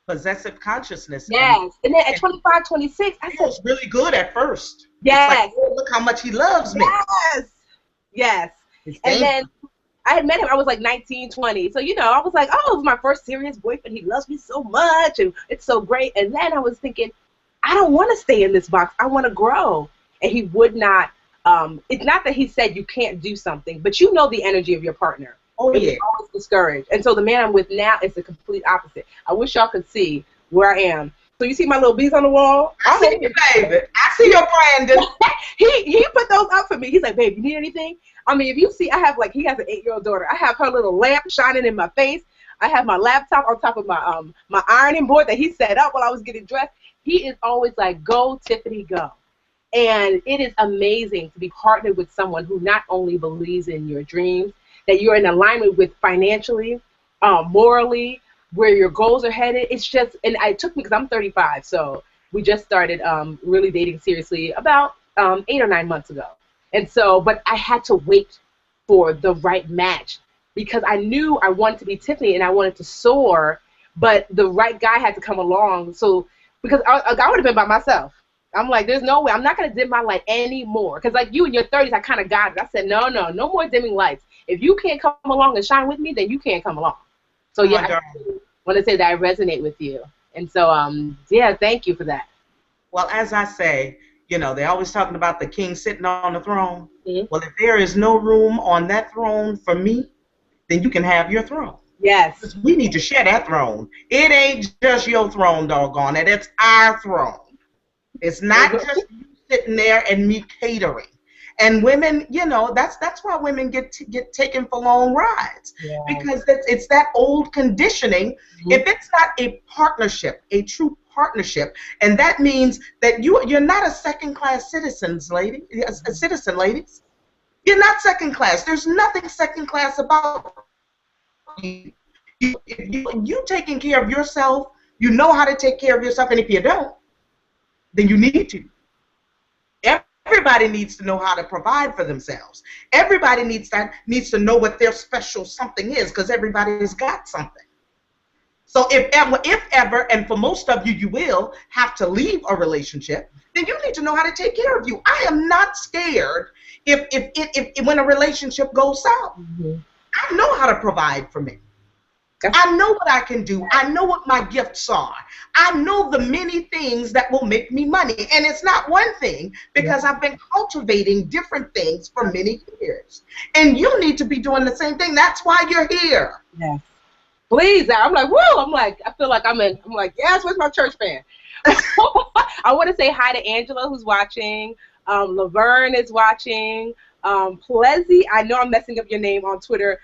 Speaker 2: Possessive consciousness.
Speaker 1: Yes. And then at 25, 26, I
Speaker 2: It
Speaker 1: said,
Speaker 2: feels really good at first.
Speaker 1: yes.
Speaker 2: It's like, oh, look how much he loves me.
Speaker 1: Yes. Yes. And then I had met him, I was like 19, 20. So, you know, I was like, oh, it was my first serious boyfriend. He loves me so much, and it's so great. And then I was thinking, I don't want to stay in this box. I want to grow. And he would not. It's not that he said you can't do something, but you know the energy of your partner.
Speaker 2: Oh, yeah.
Speaker 1: Always discouraged. And so the man I'm with now is the complete opposite. I wish y'all could see where I am. So you see my little bees on the wall?
Speaker 2: I see you, baby. I see your Brandon.
Speaker 1: he put those up for me. He's like, babe, you need anything? I mean, if you see, I have like, he has an 8-year-old daughter. I have her little lamp shining in my face. I have my laptop on top of my my ironing board that he set up while I was getting dressed. He is always like, go, Tiffany, go. And it is amazing to be partnered with someone who not only believes in your dreams, that you're in alignment with financially, morally, where your goals are headed. It's just, and it took me, because I'm 35, so we just started really dating seriously about 8 or 9 months ago. And so, but I had to wait for the right match because I knew I wanted to be Tiffany and I wanted to soar, but the right guy had to come along. So, because I would have been by myself. I'm like, there's no way. I'm not going to dim my light anymore. Because like you in your 30s, I kind of got it. I said, no more dimming lights. If you can't come along and shine with me, then you can't come along. So yeah, I want to say that I resonate with you. And so, yeah, thank you for that.
Speaker 2: Well, as I say, you know, they're always talking about the king sitting on the throne.
Speaker 1: Mm-hmm.
Speaker 2: Well, if there is no room on that throne for me, then you can have your throne.
Speaker 1: Yes.
Speaker 2: We need to share that throne. It ain't just your throne, doggone it. It's our throne. It's not just you sitting there and me catering. And women, you know, that's why women get taken for long rides. Yeah. Because it's that old conditioning. Mm-hmm. If it's not a partnership, a true partnership, and that means that you're not a second-class citizen, ladies. You're not second class. There's nothing second class about you. If you taking care of yourself, you know how to take care of yourself, and if you don't, then you need to. Everybody needs to know how to provide for themselves. Everybody needs to know what their special something is, because everybody's got something. So if ever, and for most of you, you will have to leave a relationship, then you need to know how to take care of you. I am not scared if when a relationship goes south. Mm-hmm. I know how to provide for me. I know what I can do. I know what my gifts are. I know the many things that will make me money. And it's not one thing, because I've been cultivating different things for many years. And you need to be doing the same thing. That's why you're here.
Speaker 1: Yes. Please. I'm like, woo. I feel like I'm like, yes, where's my church fan? I want to say hi to Angela, who's watching. Laverne is watching. Plezzy, I know I'm messing up your name on Twitter.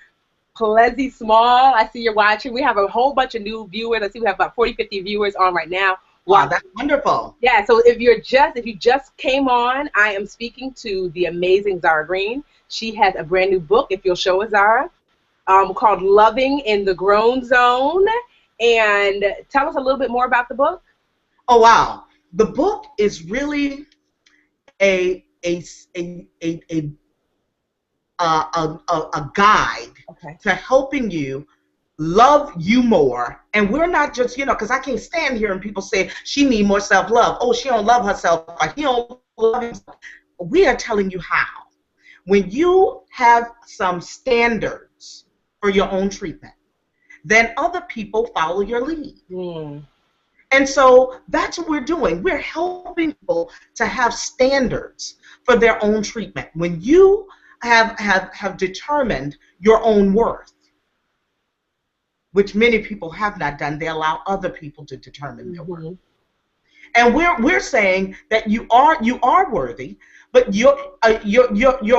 Speaker 1: Plezzy Small, I see you're watching. We have a whole bunch of new viewers. I see we have about 40, 50 viewers on right now.
Speaker 2: Wow, that's wonderful.
Speaker 1: Yeah, so if you just came on, I am speaking to the amazing Zara Green. She has a brand new book, if you'll show us, Zara, called Loving in the Grown Zone. And tell us a little bit more about the book.
Speaker 2: Oh, wow. The book is really a guide to helping you love you more. And we're not just, because I can't stand here and people say she need more self-love. Oh, she don't love herself. Or he don't love himself. We are telling you how. When you have some standards for your own treatment, then other people follow your lead. Mm. And so that's what we're doing. We're helping people to have standards for their own treatment. When you have determined your own worth, which many people have not done, they allow other people to determine their worth. And we're saying that you are worthy, but your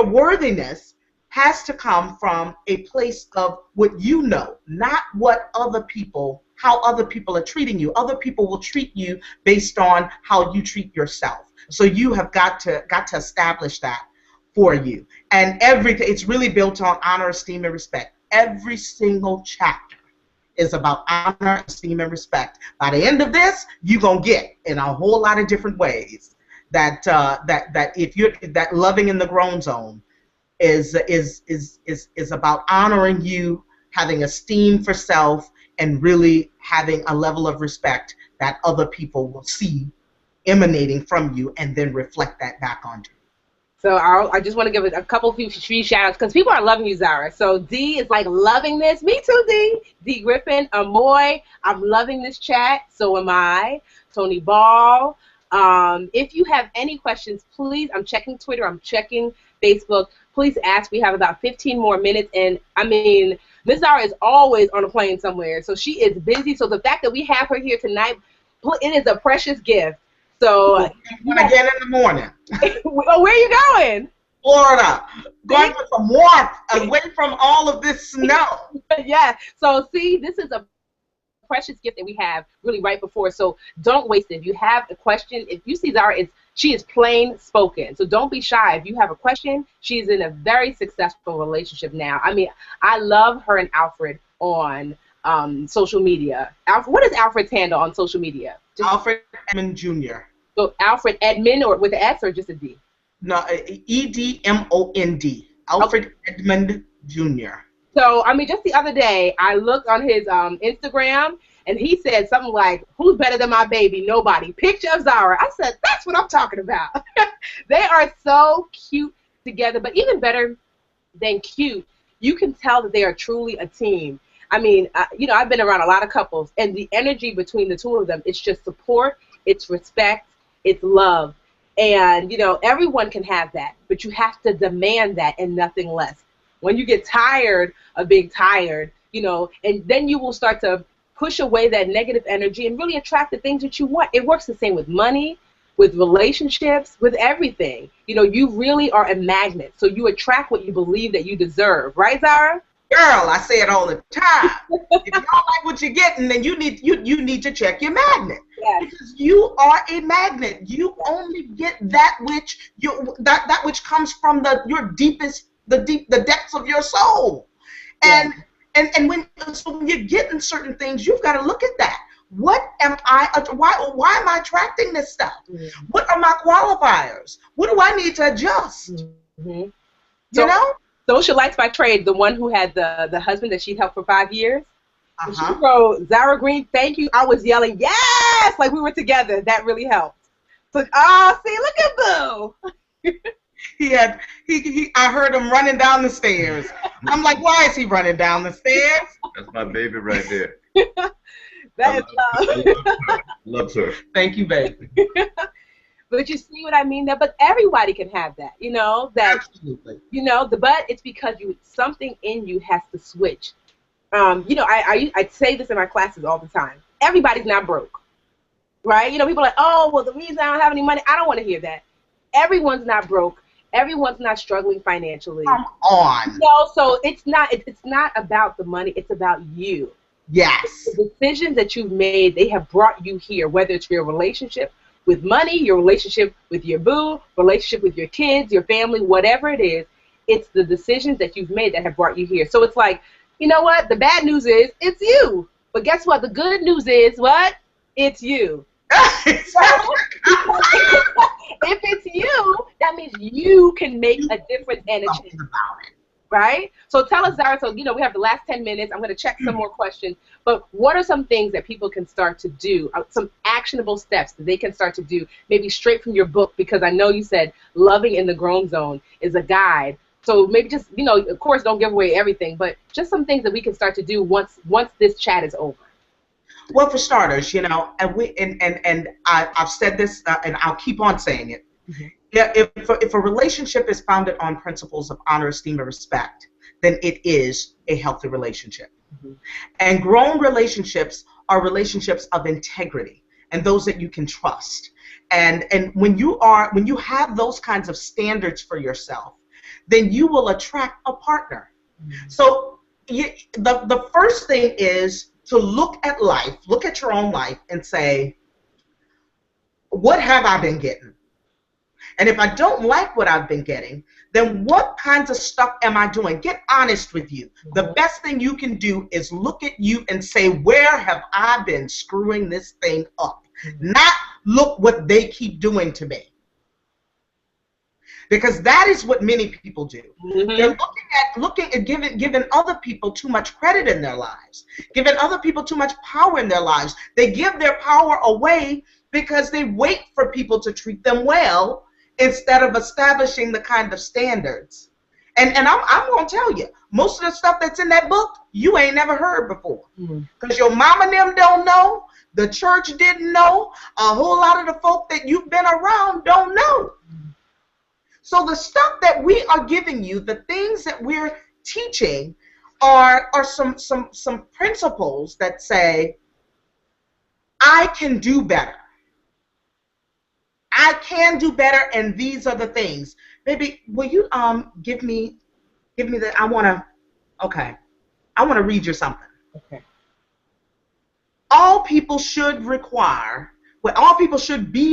Speaker 2: worthiness has to come from a place of what you know, not what how other people are treating you. Other people will treat you based on how you treat yourself. So you have got to establish that for you. And everything, it's really built on honor, esteem, and respect. Every single chapter is about honor, esteem, and respect. By the end of this, you're gonna get in a whole lot of different ways that if you're that loving in the grown zone is about honoring you, having esteem for self, and really having a level of respect that other people will see emanating from you and then reflect that back onto you.
Speaker 1: So I just want to give a couple few free shout-outs because people are loving you, Zara. So D is like loving this. Me too, D. D Griffin, Amoy, I'm loving this chat. So am I. Tony Ball. If you have any questions, please, I'm checking Twitter, I'm checking Facebook. Please ask. We have about 15 more minutes. And, I mean, Miss Zara is always on a plane somewhere. So she is busy. So the fact that we have her here tonight, it is a precious gift. So
Speaker 2: when I get in the morning.
Speaker 1: Oh, where are you going?
Speaker 2: Florida. Going for some warmth, away from all of this snow.
Speaker 1: Yeah. So see, this is a precious gift that we have really right before. So don't waste it. If you have a question, if you see Zara, she is plain spoken. So don't be shy. If you have a question, she's in a very successful relationship now. I mean, I love her and Alfred on social media. Alfred, what is Alfred's handle on social media?
Speaker 2: Alfred Edmond Jr.
Speaker 1: So Alfred Edmond, or with an S or just a D?
Speaker 2: No, Edmond. Alfred Edmond Jr.
Speaker 1: So, I mean, just the other day, I looked on his Instagram, and he said something like, "Who's better than my baby? Nobody." Picture of Zara. I said, that's what I'm talking about. They are so cute together, but even better than cute, you can tell that they are truly a team. I mean, you know, I've been around a lot of couples, and the energy between the two of them, it's just support, it's respect, it's love. And, you know, everyone can have that, but you have to demand that and nothing less. When you get tired of being tired, you know, and then you will start to push away that negative energy and really attract the things that you want. It works the same with money, with relationships, with everything. You know, you really are a magnet, so you attract what you believe that you deserve. Right, Zara?
Speaker 2: Girl, I say it all the time. If you don't like what you're getting, then you need to check your magnet.
Speaker 1: Yes.
Speaker 2: Because you are a magnet. You only get that which that which comes from your deepest, the depths of your soul. And
Speaker 1: yes.
Speaker 2: and when you're getting certain things, you've got to look at that. What am I? Why am I attracting this stuff? Mm-hmm. What are my qualifiers? What do I need to adjust?
Speaker 1: Mm-hmm.
Speaker 2: You know?
Speaker 1: Socialites by Trade, the one who had the husband that she'd helped for 5 years.
Speaker 2: Uh-huh.
Speaker 1: She wrote, "Zara Green, thank you." I was yelling, yes, like we were together. That really helped. So, oh, see, look at Boo.
Speaker 2: I heard him running down the stairs. I'm like, why is he running down the stairs?
Speaker 3: That's my baby right there.
Speaker 1: That is love.
Speaker 3: Loves her.
Speaker 2: Thank you, baby.
Speaker 1: But you see what I mean? But everybody can have that, you know? That,
Speaker 2: absolutely.
Speaker 1: You know, but it's because something in you has to switch. You know, I say this in my classes all the time. Everybody's not broke, right? You know, people are like, oh, well, the reason I don't have any money, I don't want to hear that. Everyone's not broke. Everyone's not struggling financially.
Speaker 2: Come on.
Speaker 1: You know, so it's not about the money. It's about you.
Speaker 2: Yes.
Speaker 1: The decisions that you've made, they have brought you here, whether it's your relationship with money, your relationship with your boo, relationship with your kids, your family, whatever it is, it's the decisions that you've made that have brought you here. So it's like, you know what? The bad news is it's you. But guess what? The good news is what? It's you. If it's you, that means you can make a difference and a change. Right? So tell us, Zara, so, you know, we have the last 10 minutes. I'm going to check some more questions. But what are some things that people can start to do, some actionable steps that they can start to do, maybe straight from your book? Because I know you said Loving in the Grown Zone is a guide. So maybe just, you know, of course, don't give away everything, but just some things that we can start to do once this chat is over.
Speaker 2: Well, for starters, you know, and I've said this, and I'll keep on saying it. Mm-hmm. Yeah, if a relationship is founded on principles of honor, esteem, and respect, then it is a healthy relationship. Mm-hmm. And grown relationships are relationships of integrity and those that you can trust. And when you have those kinds of standards for yourself, then you will attract a partner. Mm-hmm. So the first thing is to look at life, look at your own life and say, what have I been getting? And if I don't like what I've been getting, then what kinds of stuff am I doing? Get honest with you. The best thing you can do is look at you and say, where have I been screwing this thing up? Not look what they keep doing to me. Because that is what many people do. They're looking at giving other people too much credit in their lives, giving other people too much power in their lives. They give their power away because they wait for people to treat them well instead of establishing the kind of standards. And I'm going to tell you, most of the stuff that's in that book, you ain't never heard before. Because your mama and them don't know, the church didn't know, a whole lot of the folk that you've been around don't know. So the stuff that we are giving you, the things that we're teaching are some principles that say, I can do better. I can do better, and these are the things. Baby, will you give me the, I want to read you something.
Speaker 1: Okay.
Speaker 2: All people should be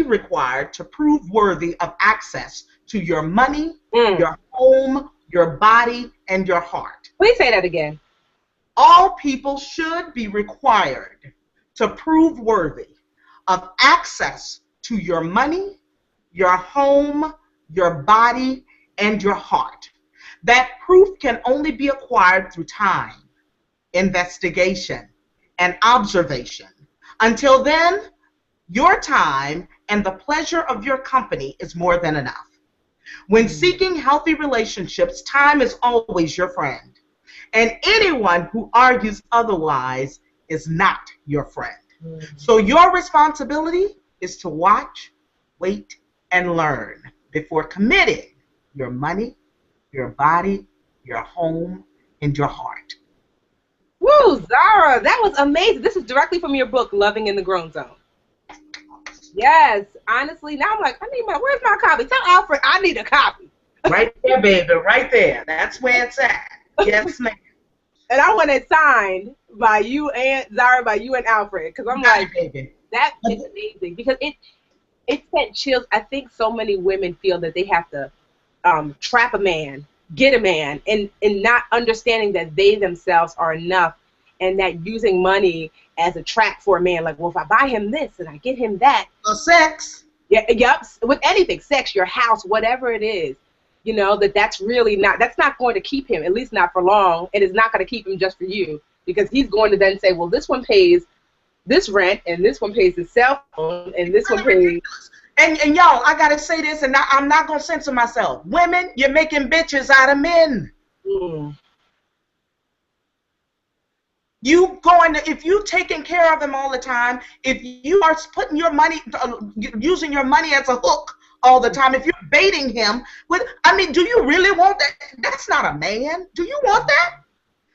Speaker 2: required to prove worthy of access to your money, your home, your body, and your heart.
Speaker 1: Please say that again.
Speaker 2: All people should be required to prove worthy of access to your money, your home, your body, and your heart. That proof can only be acquired through time, investigation, and observation. Until then, your time and the pleasure of your company is more than enough. When seeking healthy relationships, time is always your friend. And anyone who argues otherwise is not your friend. So your responsibility is to watch, wait, and learn before committing your money, your body, your home, and your heart.
Speaker 1: Woo, Zara, that was amazing. This is directly from your book, Loving in the Grown Zone. Yes, honestly, now I'm like, where's my copy? Tell Alfred I need a copy.
Speaker 2: Right there, baby, right there. That's where it's at. Yes, ma'am.
Speaker 1: And I want it signed by you and Zara, by you and Alfred, because I'm like,
Speaker 2: baby,
Speaker 1: that is amazing, because it sent chills. I think so many women feel that they have to trap a man, get a man, and not understanding that they themselves are enough, and that using money as a trap for a man, like, well, if I buy him this and I get him that.
Speaker 2: Well, sex.
Speaker 1: Yeah, yep, with anything, sex, your house, whatever it is, you know, that's not going to keep him, at least not for long, and it's not going to keep him just for you, because he's going to then say, well, this one pays this rent, and this one pays his cell phone, and this one pays.
Speaker 2: And y'all, I gotta say this, and I'm not gonna censor myself. Women, you're making bitches out of men. If you taking care of them all the time, if you are putting your money, using your money as a hook all the time, if you're baiting him with, do you really want that? That's not a man. Do you want that?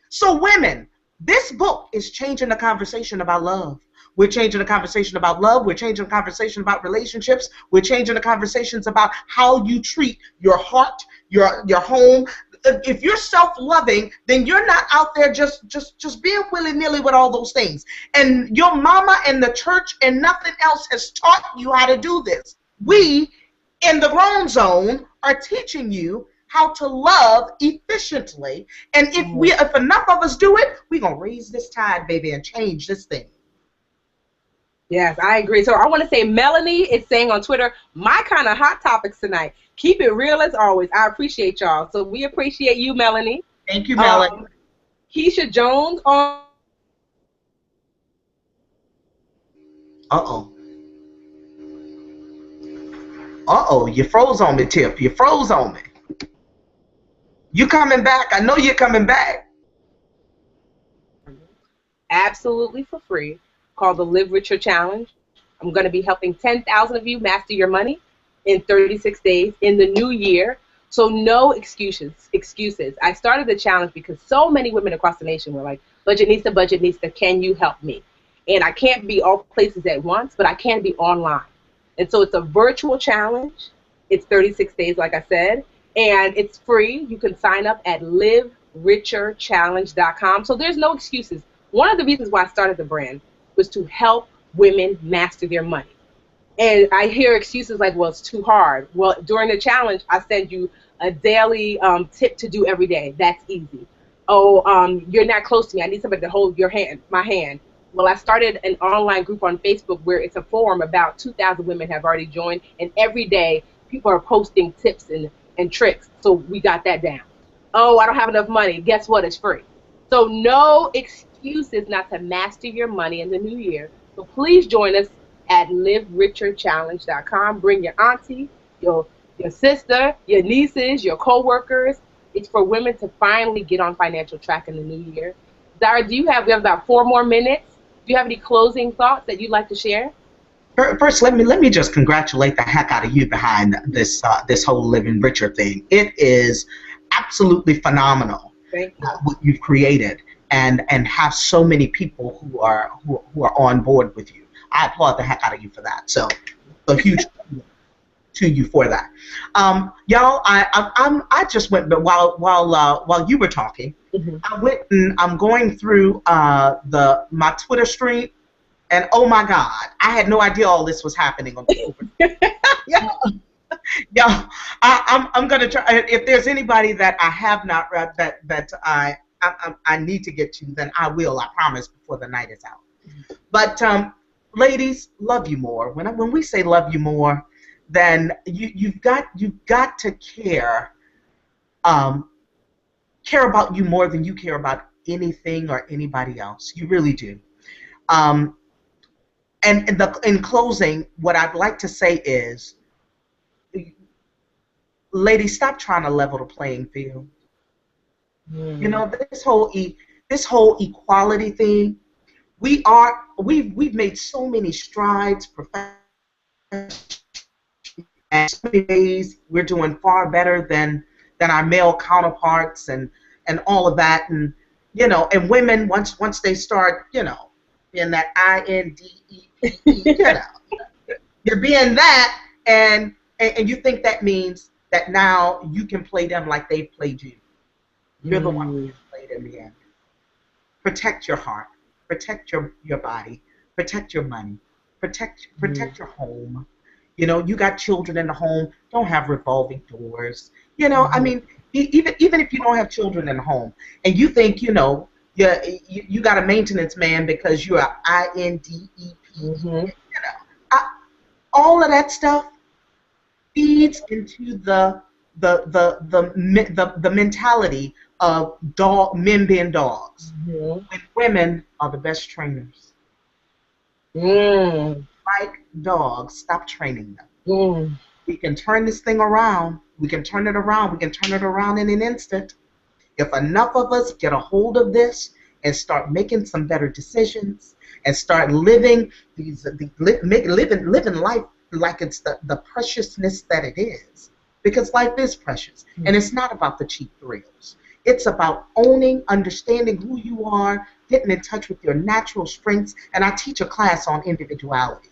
Speaker 2: So women, this book is changing the conversation about love. We're changing the conversation about love. We're changing the conversation about relationships. We're changing the conversations about how you treat your heart, your home. If you're self-loving, then you're not out there just being willy-nilly with all those things. And your mama and the church and nothing else has taught you how to do this. We, in the grown zone, are teaching you how to love efficiently. And if enough of us do it, we're going to raise this tide, baby, and change this thing.
Speaker 1: Yes, I agree. So I want to say Melanie is saying on Twitter, my kind of hot topics tonight. Keep it real as always. I appreciate y'all. So we appreciate you, Melanie.
Speaker 2: Thank you, Melanie.
Speaker 1: Keisha Jones on.
Speaker 2: Uh-oh. Uh-oh, you froze on me, Tiff. You froze on me. You coming back? I know you're coming back.
Speaker 1: Absolutely for free. Called the Live Richer Challenge. I'm going to be helping 10,000 of you master your money in 36 days in the new year. So no excuses. I started the challenge because so many women across the nation were like, Budgetnista, can you help me? And I can't be all places at once, but I can be online. And so it's a virtual challenge. It's 36 days, like I said, and it's free. You can sign up at livericherchallenge.com. So there's no excuses. One of the reasons why I started the brand was to help women master their money. And I hear excuses like, well, it's too hard. Well, during the challenge, I send you a daily tip to do every day. That's easy. Oh, you're not close to me. I need somebody to hold my hand. Well, I started an online group on Facebook where it's a forum. About 2,000 women have already joined, and every day people are posting tips and tricks. So we got that down. Oh, I don't have enough money. Guess what? It's free. So no excuses not to master your money in the new year. So please join us at livericherchallenge.com. Bring your auntie, your sister, your nieces, your coworkers. It's for women to finally get on financial track in the new year. Zara, we have about 4 more minutes. Do you have any closing thoughts that you'd like to share?
Speaker 2: First, let me just congratulate the heck out of you behind this whole Living Richer thing. It is absolutely phenomenal.
Speaker 1: Thank you.
Speaker 2: What you've created, and have so many people who are on board with you. I applaud the heck out of you for that. So a huge to you for that. Y'all, I just went, but while you were talking, I went and I'm going through my Twitter stream. And oh my God, I had no idea all this was happening on Twitter. Yeah, I'm gonna try. If there's anybody that I have not read that I need to get to, then I will. I promise before the night is out. But ladies, love you more. When we say love you more, then you've got to care about you more than you care about anything or anybody else. You really do. And in closing, what I'd like to say is, ladies, stop trying to level the playing field. You know, this whole equality thing, we've made so many strides professionally, and so many ways we're doing far better than our male counterparts and all of that. And you know, and women, once they start, you know, in that INDEE, you know, you're being that, and you think that means that now you can play them like they've played you. You're the one who played in the end. Protect your heart, protect your body, protect your money, protect your home. You know, you got children in the home, don't have revolving doors. You know, I mean, even if you don't have children in the home, and you think, you know, you got a maintenance man because you're an INDEP. You know, all of that stuff feeds into the mentality of men being dogs. When women are the best trainers. Like dogs, stop training them. We can turn this thing around. We can turn it around. We can turn it around in an instant. If enough of us get a hold of this and start making some better decisions and start living living life like it's the preciousness that it is, because life is precious, and it's not about the cheap thrills. It's about owning, understanding who you are, getting in touch with your natural strengths. And I teach a class on individuality,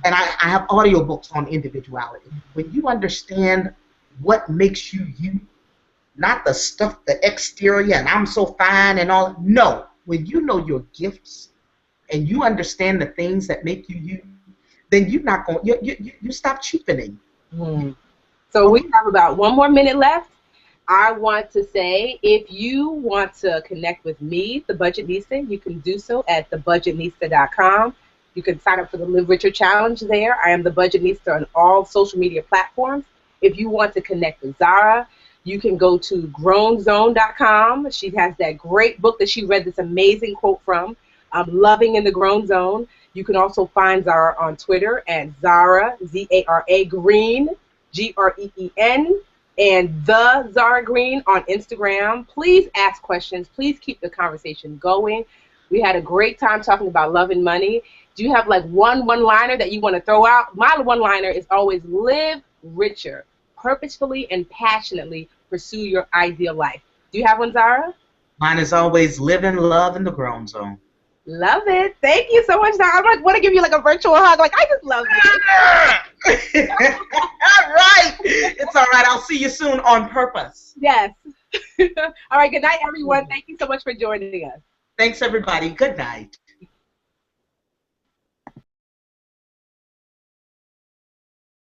Speaker 2: and I have audiobooks on individuality. When you understand what makes you you, not the stuff, the exterior, and I'm so fine and all. No, when you know your gifts and you understand the things that make you you, then you're not going. You stop cheapening.
Speaker 1: So we have about 1 more minute left. I want to say, if you want to connect with me, the Budgetnista, you can do so at thebudgetnista.com. You can sign up for the Live Richer Challenge there. I am the Budgetnista on all social media platforms. If you want to connect with Zara, you can go to grownzone.com. She has that great book that she read this amazing quote from, Loving in the Grown Zone. You can also find Zara on Twitter at Zara, Z-A-R-A Green, Green, and the Zara Green on Instagram. Please ask questions. Please keep the conversation going. We had a great time talking about love and money. Do you have like one-liner that you want to throw out? My one-liner is always live richer. Purposefully and passionately pursue your ideal life. Do you have one, Zara?
Speaker 2: Mine is always live and love in the grown zone.
Speaker 1: Love it. Thank you so much, Zara. I want to give you like a virtual hug. Like, I just love you.
Speaker 2: All right. It's all right. I'll see you soon on purpose.
Speaker 1: Yes. All right. Good night, everyone. Thank you so much for joining us.
Speaker 2: Thanks, everybody. Good night.